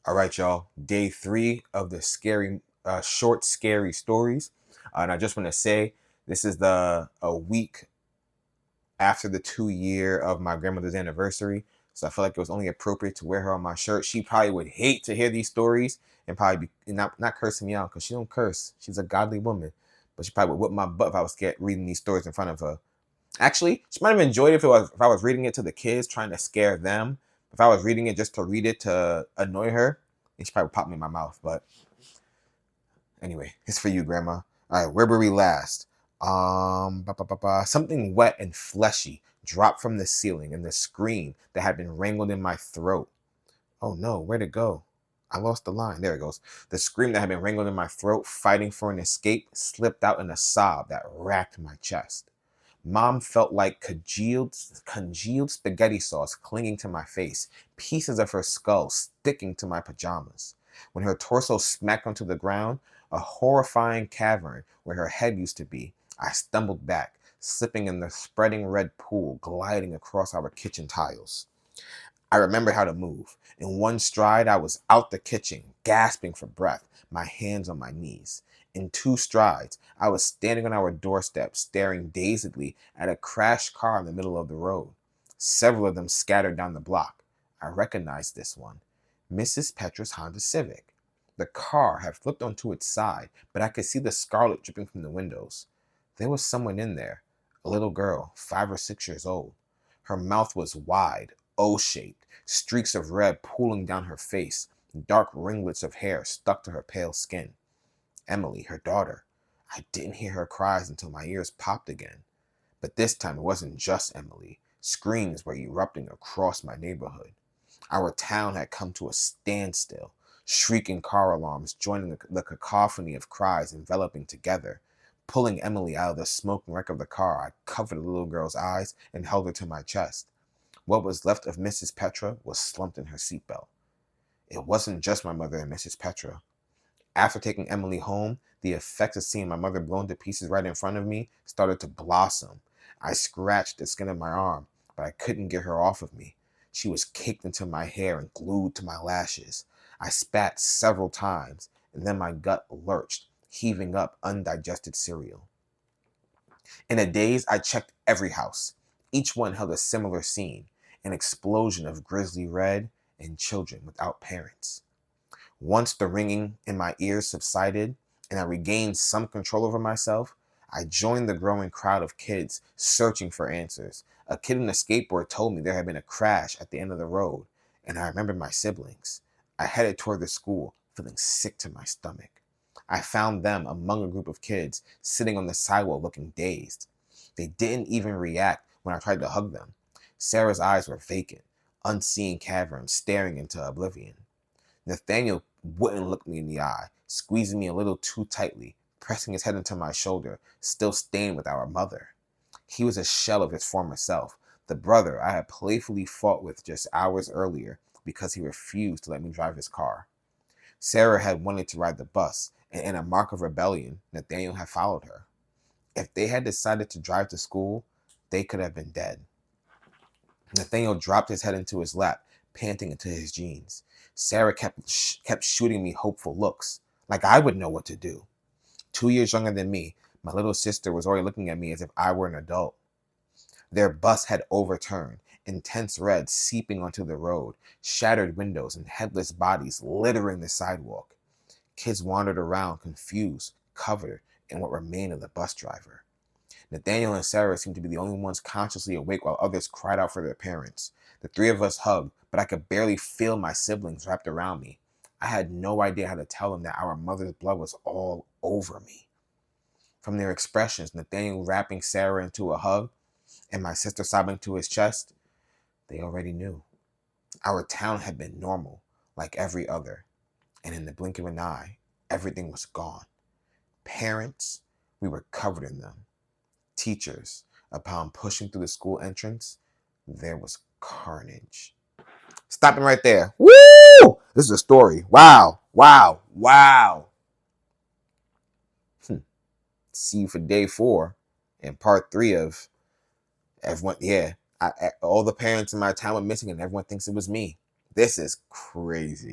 All right, y'all. Day 3 of the short, scary stories. And I just want to say this is a week after the 2 year of my grandmother's anniversary. So I feel like it was only appropriate to wear her on my shirt. She probably would hate to hear these stories and probably be not cursing me out because she don't curse. She's a godly woman. But she probably would whip my butt if I was reading these stories in front of her. Actually, she might have enjoyed it if I was reading it to the kids, trying to scare them. If I was reading it just to read it to annoy her, and she probably would pop me in my mouth. But anyway, it's for you, Grandma. All right, where were we last? Something wet and fleshy dropped from the ceiling, and the scream that had been wrangled in my throat. Oh no, where'd it go? I lost the line. There it goes. The scream that had been wrangled in my throat, fighting for an escape, slipped out in a sob that racked my chest. Mom felt like congealed spaghetti sauce clinging to my face, pieces of her skull sticking to my pajamas. When her torso smacked onto the ground, a horrifying cavern where her head used to be, I stumbled back, slipping in the spreading red pool gliding across our kitchen tiles. I remembered how to move. In one stride, I was out the kitchen, gasping for breath, my hands on my knees. In two strides, I was standing on our doorstep, staring dazedly at a crashed car in the middle of the road. Several of them scattered down the block. I recognized this one, Mrs. Petra's Honda Civic. The car had flipped onto its side, but I could see the scarlet dripping from the windows. There was someone in there, a little girl, 5 or 6 years old. Her mouth was wide, O-shaped, streaks of red pooling down her face, dark ringlets of hair stuck to her pale skin. Emily, her daughter. I didn't hear her cries until my ears popped again. But this time it wasn't just Emily. Screams were erupting across my neighborhood. Our town had come to a standstill, shrieking car alarms joining the cacophony of cries enveloping together. Pulling Emily out of the smoking wreck of the car, I covered the little girl's eyes and held her to my chest. What was left of Mrs. Petra was slumped in her seatbelt. It wasn't just my mother and Mrs. Petra. After taking Emily home, the effects of seeing my mother blown to pieces right in front of me started to blossom. I scratched the skin of my arm, but I couldn't get her off of me. She was caked into my hair and glued to my lashes. I spat several times, and then my gut lurched, heaving up undigested cereal. In a daze, I checked every house. Each one held a similar scene, an explosion of grisly red and children without parents. Once the ringing in my ears subsided and I regained some control over myself, I joined the growing crowd of kids searching for answers. A kid on a skateboard told me there had been a crash at the end of the road, and I remembered my siblings. I headed toward the school, feeling sick to my stomach. I found them among a group of kids sitting on the sidewalk looking dazed. They didn't even react when I tried to hug them. Sarah's eyes were vacant, unseeing caverns staring into oblivion. Nathaniel wouldn't look me in the eye, squeezing me a little too tightly, pressing his head into my shoulder, still stained with our mother. He was a shell of his former self, the brother I had playfully fought with just hours earlier because he refused to let me drive his car. Sarah had wanted to ride the bus, and in a mark of rebellion, Nathaniel had followed her. If they had decided to drive to school, they could have been dead. Nathaniel dropped his head into his lap, panting into his jeans. Sarah kept shooting me hopeful looks, like I would know what to do. 2 years younger than me, my little sister was already looking at me as if I were an adult. Their bus had overturned, intense red seeping onto the road, shattered windows and headless bodies littering the sidewalk. Kids wandered around, confused, covered in what remained of the bus driver. Nathaniel and Sarah seemed to be the only ones consciously awake while others cried out for their parents. The three of us hugged, but I could barely feel my siblings wrapped around me. I had no idea how to tell them that our mother's blood was all over me. From their expressions, Nathaniel wrapping Sarah into a hug and my sister sobbing to his chest, they already knew. Our town had been normal, like every other, and in the blink of an eye, everything was gone. Parents, we were covered in them. Teachers, upon pushing through the school entrance, there was carnage. Stopping right there. Woo! This is a story. Wow. Wow. Wow. See you for day 4 and part 3 of everyone. Yeah. All the parents in my town were missing and everyone thinks it was me. This is crazy.